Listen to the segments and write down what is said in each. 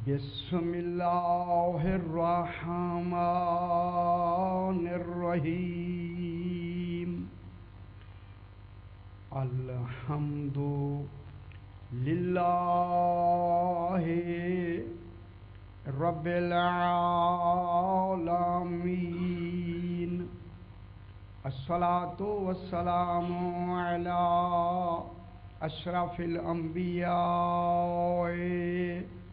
بسم اللہ الرحمن الرحیم الحمد للہ رب العالمین الصلاۃ والسلام علی اشرف الانبیاء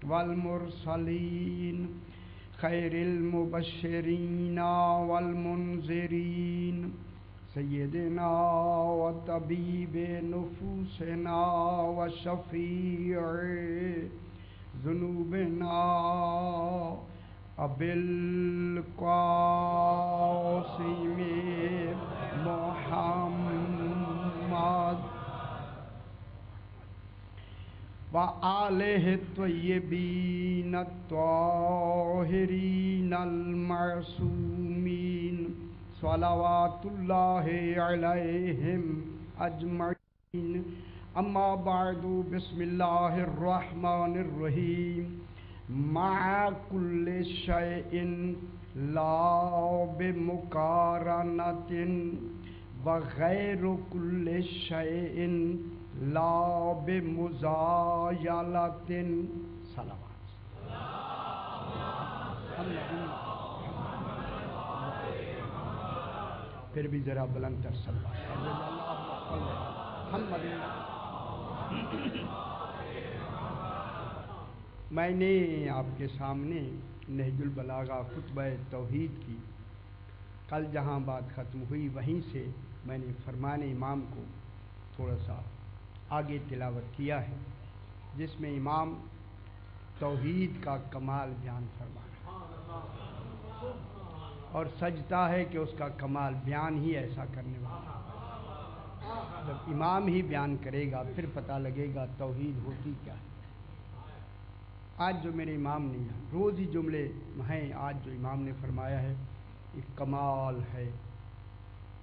والمرسلین خیر المبشرین والمنذرین سیدنا و طبیب نفوسنا و شفیع ذنوبنا ابی القاسم محمد وآلہ الطیبین الطاہرین المعصومین صلوات اللہ علیہم اجمعین اما بعد بسم اللہ الرحمن الرحیم مع کل شیء لا بمقارنۃ وغیر کل شیء لا بمزایلۃ صلوات پھر بھی ذرا بلند تر صلوات میں نے آپ کے سامنے نہج البلاغہ خطبہ توحید کی کل جہاں بات ختم ہوئی وہیں سے میں نے فرمان امام کو تھوڑا سا آگے تلاوت کیا ہے، جس میں امام توحید کا کمال بیان فرما رہا ہے اور سجتا ہے کہ اس کا کمال بیان ہی ایسا کرنے والا ہے۔ جب امام ہی بیان کرے گا پھر پتہ لگے گا توحید ہوتی کیا ہے۔ آج جو میرے امام نے روز ہی جملے ہیں، آج جو امام نے فرمایا ہے ایک کمال ہے،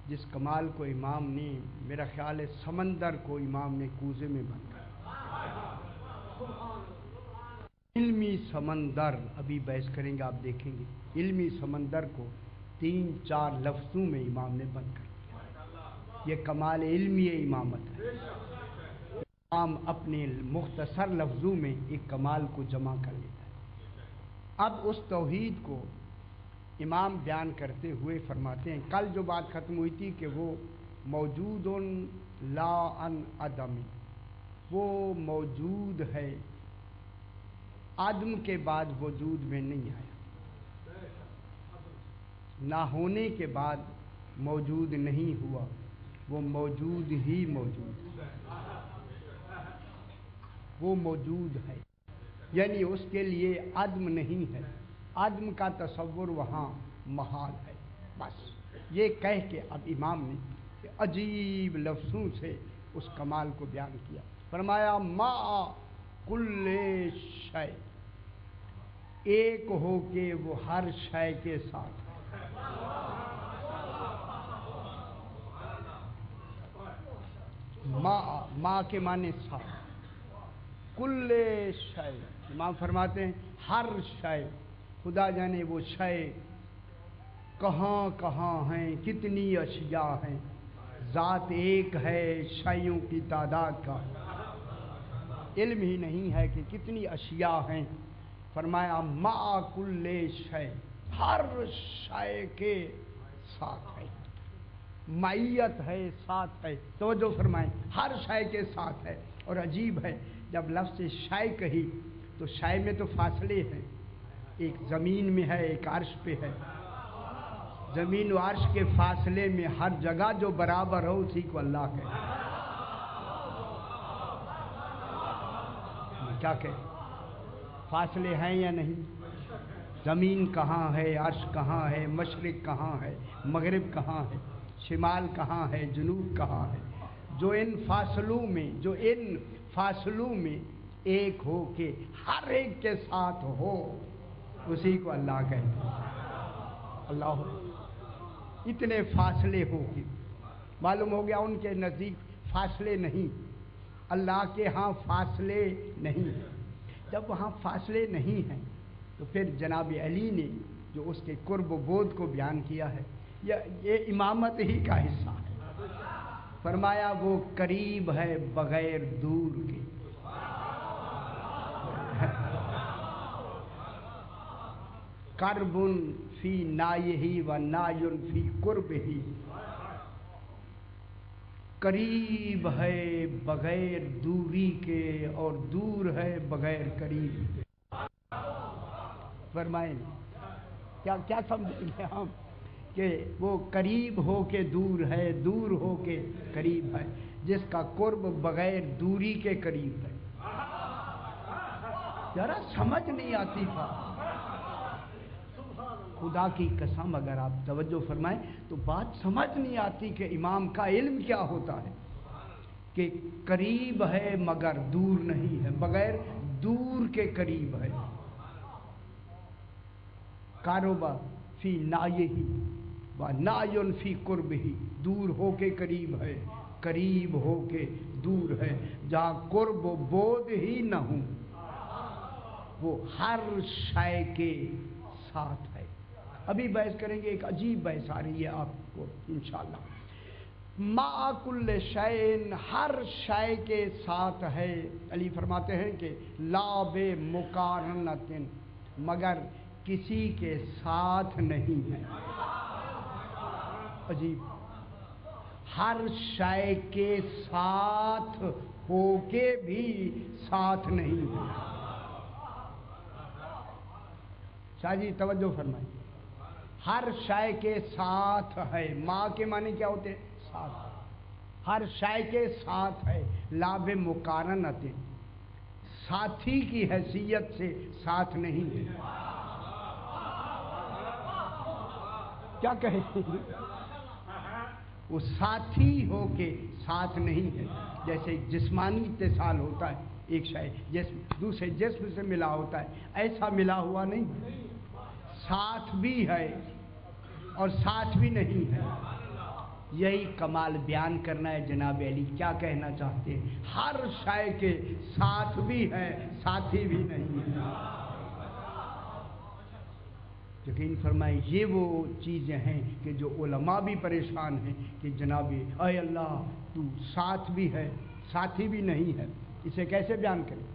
جس کمال کو امام نے، میرا خیال ہے سمندر کو امام نے کوزے میں بند کر علمی سمندر، ابھی بحث کریں گے آپ دیکھیں گے، علمی سمندر کو 3-4 لفظوں میں امام نے بند کر دیا۔ یہ کمال علمی امامت ہے، امام اپنے مختصر لفظوں میں ایک کمال کو جمع کر لیتا ہے۔ اب اس توحید کو امام بیان کرتے ہوئے فرماتے ہیں، کل جو بات ختم ہوئی تھی کہ وہ موجود لا ان عدم، وہ موجود ہے، عدم کے بعد وجود میں نہیں آیا، نہ ہونے کے بعد موجود نہیں ہوا، وہ موجود ہی موجود ہے، وہ موجود ہے، یعنی اس کے لیے عدم نہیں ہے، عدم کا تصور وہاں محال ہے۔ بس یہ کہہ کے اب امام نے عجیب لفظوں سے اس کمال کو بیان کیا، فرمایا ما کل شے، ایک ہو کے وہ ہر شے کے ساتھ ہے۔ ما کے معنی ساتھ، کل شے، امام فرماتے ہیں ہر شے، خدا جانے وہ شے کہاں کہاں ہیں، کتنی اشیاء ہیں، ذات ایک ہے، شیوں کی تعداد کا علم ہی نہیں ہے کہ کتنی اشیاء ہیں۔ فرمایا مع کل شے، ہر شے کے ساتھ ہے، معیت ہے، ساتھ ہے، توجہ فرمائیں، ہر شے کے ساتھ ہے۔ اور عجیب ہے جب لفظ شے کہی تو شے میں تو فاصلے ہیں، ایک زمین میں ہے، ایک عرش پہ ہے، زمین و عرش کے فاصلے میں ہر جگہ جو برابر ہو اسی کو اللہ کہے۔ کیا کہ فاصلے ہیں یا نہیں؟ زمین کہاں ہے، عرش کہاں ہے، مشرق کہاں ہے، مغرب کہاں ہے، شمال کہاں ہے، جنوب کہاں ہے، جو ان فاصلوں میں ایک ہو کے ہر ایک کے ساتھ ہو اسی کو اللہ کہتے ہیں۔ اللہ اتنے فاصلے ہو کے معلوم ہو گیا ان کے نزدیک فاصلے نہیں، اللہ کے ہاں فاصلے نہیں، جب وہاں فاصلے نہیں ہیں تو پھر جناب علی نے جو اس کے قرب و بود کو بیان کیا ہے یہ امامت ہی کا حصہ ہے. فرمایا وہ قریب ہے بغیر دور کے. قرب فی نایہ و نای فی قربہ. قریب ہے بغیر دوری کے اور دور ہے بغیر قریب. فرمائیں کیا کیا سمجھیں گے ہم کہ وہ قریب ہو کے دور ہے، دور ہو کے قریب ہے، جس کا قرب بغیر دوری کے قریب ہے. ذرا سمجھ نہیں آتی تھا. خدا کی قسم اگر آپ توجہ فرمائیں تو بات سمجھ نہیں آتی کہ امام کا علم کیا ہوتا ہے کہ قریب ہے مگر دور نہیں ہے، بغیر دور کے قریب ہے. کاروبا فی نایہ و نای فی قربہ. دور ہو کے قریب ہے، قریب ہو کے دور ہے. جہاں قرب و بود ہی نہ ہوں وہ ہر شے کے ساتھ ہے. ابھی بحث کریں گے، ایک عجیب بحث آ رہی ہے آپ کو انشاءاللہ. ما کل شیء، ہر شے کے ساتھ ہے. علی فرماتے ہیں کہ لا بے مقارنۃ، مگر کسی کے ساتھ نہیں ہے. عجیب، ہر شے کے ساتھ ہو کے بھی ساتھ نہیں ہے. شاہ جی توجہ فرمائیں. ہر شے کے ساتھ ہے. ماں کے معنی کیا ہوتے ہیں؟ ساتھ. ہر شے کے ساتھ ہے. لا بے مقارنۃ، ساتھی کی حیثیت سے ساتھ نہیں ہے. کیا کہیں وہ ساتھی ہو کے ساتھ نہیں ہے. جیسے جسمانی اتصال ہوتا ہے، ایک شے جسم دوسرے جسم سے ملا ہوتا ہے، ایسا ملا ہوا نہیں. ساتھ بھی ہے اور ساتھ بھی نہیں ہے. یہی کمال بیان کرنا ہے جناب علی. کیا کہنا چاہتے ہیں؟ ہر شے کے ساتھ بھی ہے، ساتھی بھی نہیں ہے. یقین فرمائیں یہ وہ چیزیں ہیں کہ جو علماء بھی پریشان ہیں کہ جناب اے اللہ تو ساتھ بھی ہے ساتھی بھی نہیں ہے. اسے کیسے بیان کریں،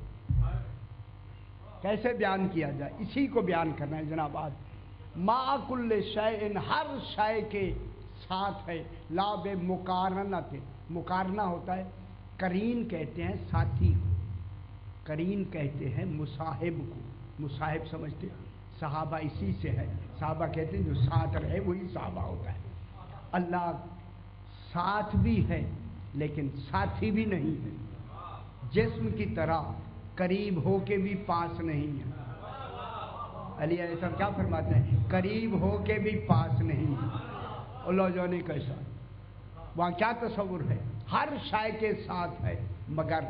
کیسے بیان کیا جائے؟ اسی کو بیان کرنا ہے جناب. آج ما کل شیء، ہر شے کے ساتھ ہے. لا بے مقارنۃ، مقارنہ ہوتا ہے، قرین کہتے ہیں ساتھی کو، قرین کہتے ہیں مصاحب کو. مصاحب سمجھتے ہیں؟ صحابہ اسی سے ہے. صحابہ کہتے ہیں جو ساتھ رہے وہی صحابہ ہوتا ہے. اللہ ساتھ بھی ہے لیکن ساتھی بھی نہیں ہے. جسم کی طرح قریب ہو کے بھی پاس نہیں ہے. علی علیہ السلام کیا فرماتے ہیں؟ قریب ہو کے بھی پاس نہیں ہے. اللہ جانے کیسا وہاں کیا تصور ہے؟ ہر شے کے ساتھ ہے مگر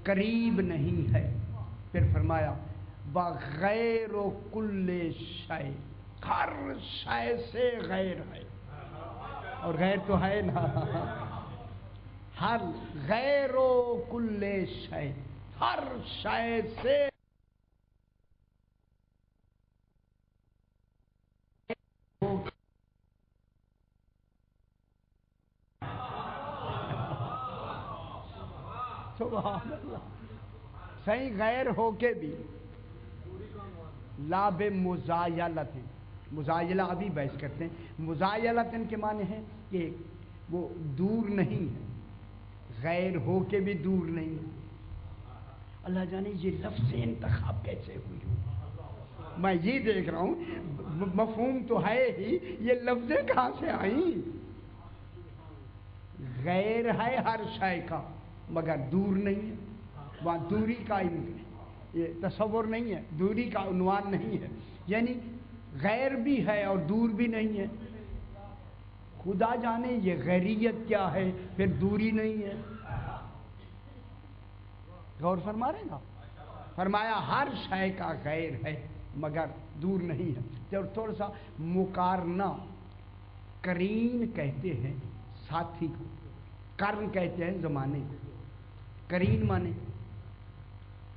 قریب نہیں ہے. پھر فرمایا بغیر و کل شے، ہر شے سے غیر ہے. اور غیر تو ہے نا. ہر غیر و کل شے، ہر شے سے سبحان اللہ. صحیح غیر ہو کے بھی لا بے مزایلت. مزایلہ ابھی بحث کرتے ہیں. مزایلت کے معنی ہے کہ وہ دور نہیں ہے، غیر ہو کے بھی دور نہیں ہے. اللہ جانے یہ لفظ انتخاب کیسے ہوئی ہو. میں یہ دیکھ رہا ہوں مفہوم تو ہے ہی، یہ لفظیں کہاں سے آئیں؟ غیر ہے ہر شے کا مگر دور نہیں ہے. وہاں دوری کا یہ تصور نہیں ہے، دوری کا عنوان نہیں ہے. یعنی غیر بھی ہے اور دور بھی نہیں ہے. خدا جانے یہ غیریت کیا ہے، پھر دوری نہیں ہے. غور فرما رہے نا. فرمایا ہر شے کا غیر ہے مگر دور نہیں ہے. جب تھوڑا سا مقارنہ، قرین کہتے ہیں ساتھی کو، قرن کہتے ہیں زمانے کو. قرین مانے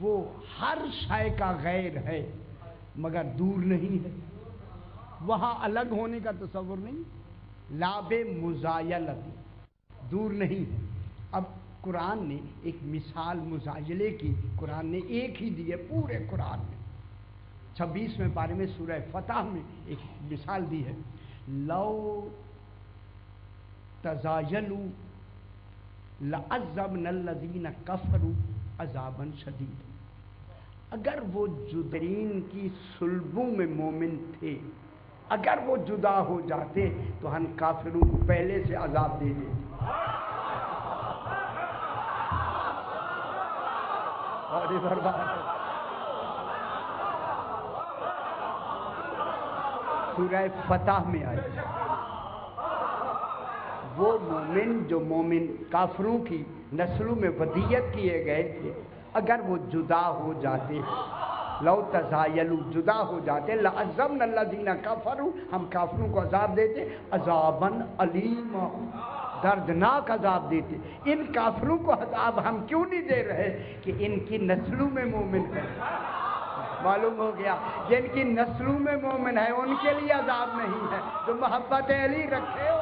وہ ہر شے کا غیر ہے مگر دور نہیں ہے، وہاں الگ ہونے کا تصور نہیں، لاب مزایلتی، دور نہیں ہے۔ اب قرآن نے ایک مثال مزایلے کی قرآن نے ایک ہی دی ہے پورے قرآن میں، 26ویں پارے میں سورہ فتح میں ایک مثال دی ہے، لو تزایلوا لعذبنا الذین کفروا عذابا شدید، اگر وہ جدرین کی صلبوں میں مومن تھے، اگر وہ جدا ہو جاتے تو ہم کافروں کو پہلے سے عذاب دے دیتے۔ اور ادھر سورہ فتح میں آئی، وہ مومن جو مومن کافروں کی نسلوں میں ودیت کیے گئے تھے، اگر وہ جدا ہو جاتے، لو تزایلوا جدا ہو جاتے، لعذبنا الذین کفروا ہم کافروں کو عذاب دیتے، عذابا علیما دردناک عذاب دیتے۔ ان کافروں کو عذاب ہم کیوں نہیں دے رہے کہ ان کی نسلوں میں مومن ہے، معلوم ہو گیا، جن کی نسلوں میں مومن ہے ان کے لیے عذاب نہیں ہے، جو محبت علی رکھے ہو۔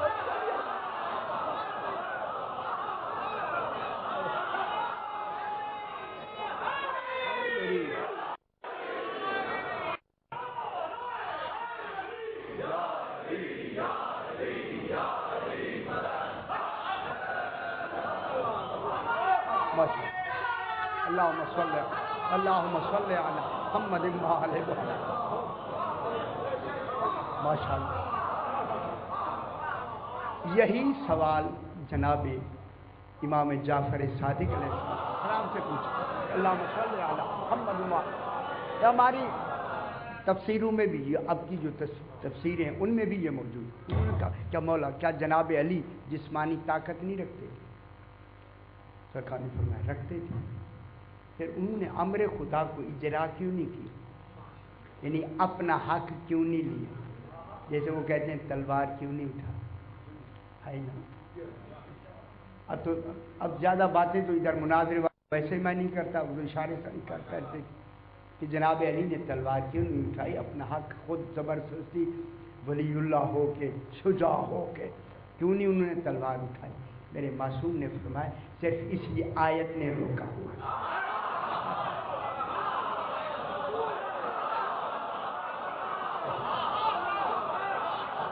اللہم صلی علی محمد وعلی ماشاء اللہ۔ یہی سوال جناب امام جعفر صادق علیہ السلام سے پوچھا، اللہم صلی علی محمد وعلی، ہماری تفسیروں میں بھی اب کی جو تفسیریں ہیں ان میں بھی یہ موجود ہے۔ انہوں نے کہا کیا مولا کیا جناب علی جسمانی طاقت نہیں رکھتے؟ سرکار نے فرمایا رکھتے تھے، پھر انہوں نے امر خدا کو اجرا کیوں نہیں کی، یعنی اپنا حق کیوں نہیں لیا؟ جیسے وہ کہتے ہیں تلوار کیوں نہیں اٹھا ہے نا۔ اب زیادہ باتیں تو ادھر مناظر ویسے میں نہیں کرتا، وہ اشارے سے کرتے کہ جناب علی نے تلوار کیوں نہیں اٹھائی، اپنا حق خود زبردستی ولی اللہ ہو کے شجاع ہو کے کیوں نہیں انہوں نے تلوار اٹھائی؟ میرے معصوم نے فرمایا صرف اس لیے آیت نے روکا ہوا۔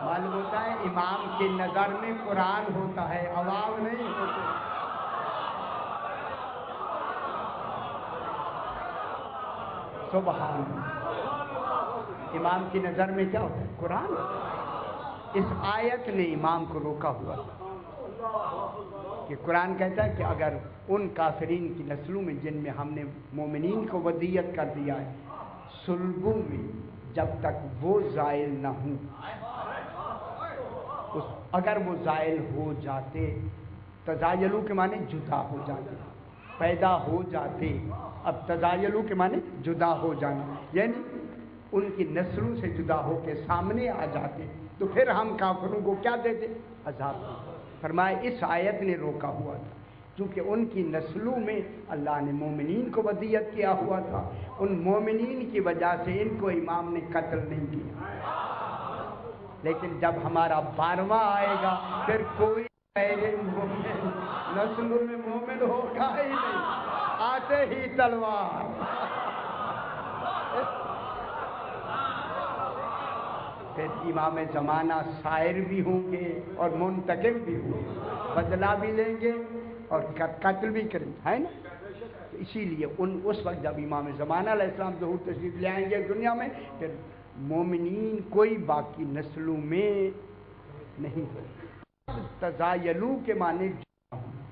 معلوم ہوتا ہے امام کی نظر میں قرآن ہوتا ہے، عوام نہیں ہوتے۔ سبحان اللہ، امام کی نظر میں کیا ہوتا ہے؟ قرآن۔ اس آیت نے امام کو روکا ہوا کہ قرآن کہتا ہے کہ اگر ان کافرین کی نسلوں میں جن میں ہم نے مومنین کو ودیت کر دیا ہے، صلبوں میں جب تک وہ زائل نہ ہوں، اگر وہ زائل ہو جاتے، تزایلو کے معنی جدا ہو جاتے، پیدا ہو جاتے، اب تزایلو کے معنی جدا ہو جانا، یعنی ان کی نسلوں سے جدا ہو کے سامنے آ جاتے، تو پھر ہم کافروں کو کیا دیتے؟ عذاب دیتے۔ فرمایا اس آیت نے روکا ہوا تھا، چونکہ ان کی نسلوں میں اللہ نے مومنین کو ودیت کیا ہوا تھا، ان مومنین کی وجہ سے ان کو امام نے قتل نہیں کیا۔ لیکن جب ہمارا 12واں آئے گا پھر کوئی غیر مومن نسلوں میں مومن ہوگا ہی نہیں، آتے ہی تلوار۔ پھر امام زمانہ سائر بھی ہوں گے اور منتقم بھی ہوں گے، بدلہ بھی لیں گے اور قتل بھی کریں گے، ہے نا؟ تو اسی لیے اس وقت جب امام زمانہ علیہ السلام ظہور تشریف لے آئیں گے دنیا میں، پھر مومنین کوئی باقی نسلوں میں نہیں ہو۔ تزایلو کے معنی جدا ہونا،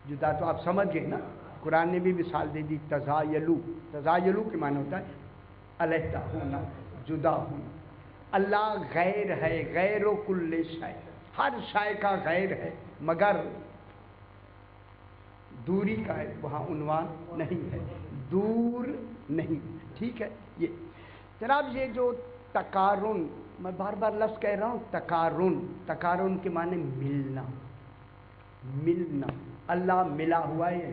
جدا تو آپ سمجھ گئے نا، قرآن نے بھی مثال دے دی تزایلو، تزایلو کے معنی ہوتا ہے علیحدہ ہونا، جدا ہونا۔ اللہ غیر ہے، غیر و کل شے، ہر شے کا غیر ہے مگر دوری کا ہے وہاں عنوان نہیں ہے، دور نہیں، ٹھیک ہے۔ یہ جناب یہ جو تقارن، میں بار بار لفظ کہہ رہا ہوں، تقارن، تقارن کے معنی ملنا، ملنا، اللہ ملا ہوا ہے،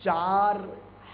4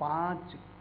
5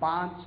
5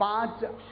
5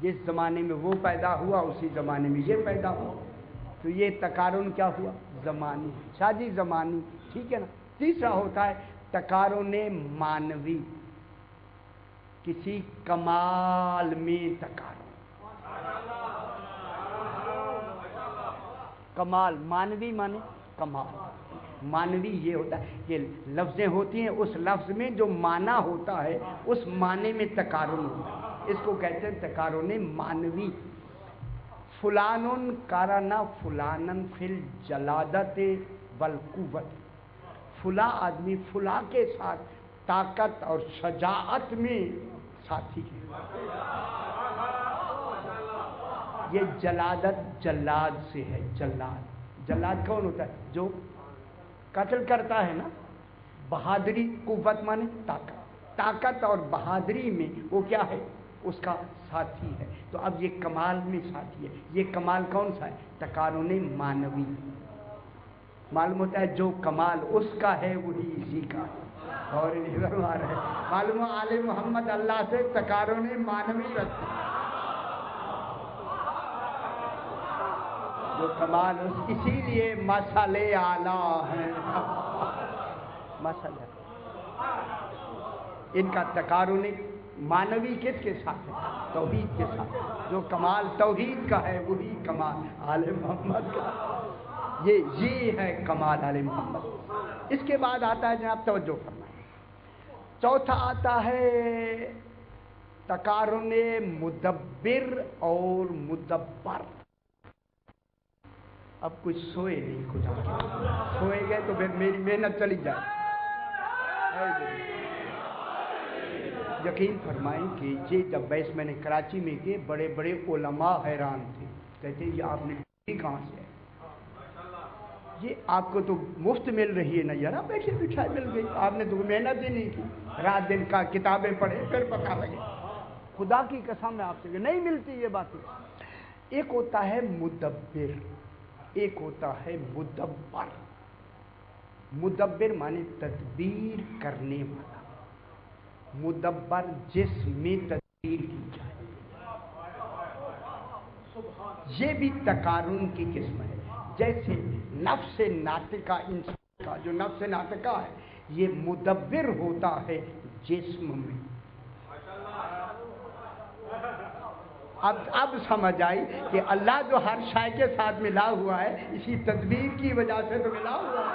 جس زمانے میں وہ پیدا ہوا اسی زمانے میں یہ پیدا ہوا، تو یہ تقارن کیا ہوا؟ زمانی، شاہ جی زمانی، ٹھیک ہے نا۔ تیسرا ہوتا ہے تقارن معنوی، کسی کمال میں تقارن، کمال، مانوی مانے کمال، مانوی یہ ہوتا ہے کہ لفظیں ہوتی ہیں، اس لفظ میں جو معنی ہوتا ہے اس معنی میں تقارن ہوتا ہے، اس کو کہتے ہیں تقارن معنوی۔ فلان کارن فلانن فی الجلادت والقوت، فلاں آدمی فلاں کے ساتھ طاقت اور شجاعت میں ساتھی ہے۔ یہ جلادت جلاد سے ہے، جلاد، جلاد کون ہوتا ہے؟ جو قتل کرتا ہے نا۔ بہادری، قوت مانے طاقت، طاقت اور بہادری میں وہ کیا ہے؟ اس کا ساتھی ہے۔ تو اب یہ کمال میں ساتھی ہے، یہ کمال کون سا ہے؟ تقارن معنوی۔ معلوم ہوتا ہے جو کمال اس کا ہے وہی اسی کا ہے، اور معلوم آل محمد اللہ سے تقارن معنوی رکھتے ہیں، جو کمال اسی لیے مثل اعلیٰ ہے، مثل ان کا تقارن معنوی کس کے ساتھ ہے؟ توحید کے ساتھ۔ جو کمال توحید کا ہے وہی کمال آل محمد کا، یہ ہے کمال آل محمد۔ اس کے بعد آتا ہے، جناب توجہ فرمائیں، چوتھا آتا ہے تقارن مدبر اور مدبر۔ اب کچھ سوئے نہیں، کچھ سوئے گئے تو پھر میری محنت چلی جائے۔ یقین فرمائیں کہ یہ جب بحث میں نے کراچی میں کی، بڑے بڑے علماء حیران تھے، کہتے یہ آپ نے ڈگری کہاں سے ہے؟ یہ آپ کو تو مفت مل رہی ہے نا یار، آپ بیٹھے بٹھائے مل گئی، آپ نے تو محنت ہی نہیں کی، رات دن کا کتابیں پڑھے پھر پتہ لگے۔ خدا کی قسم میں آپ سے نہیں ملتی یہ باتیں۔ ایک ہوتا ہے مدبر، ایک ہوتا ہے مدبر۔ مدبر مانے تدبیر کرنے والا، مدبر جس میں تدبیر کی جائے، یہ بھی تقارن کی قسم ہے۔ جیسے نفس ناطقہ، انسان کا جو نفس ناطقہ ہے یہ مدبر ہوتا ہے جسم میں۔ اب سمجھ آئی کہ اللہ جو ہر شے کے ساتھ ملا ہوا ہے، اسی تدبیر کی وجہ سے تو ملا ہوا ہے۔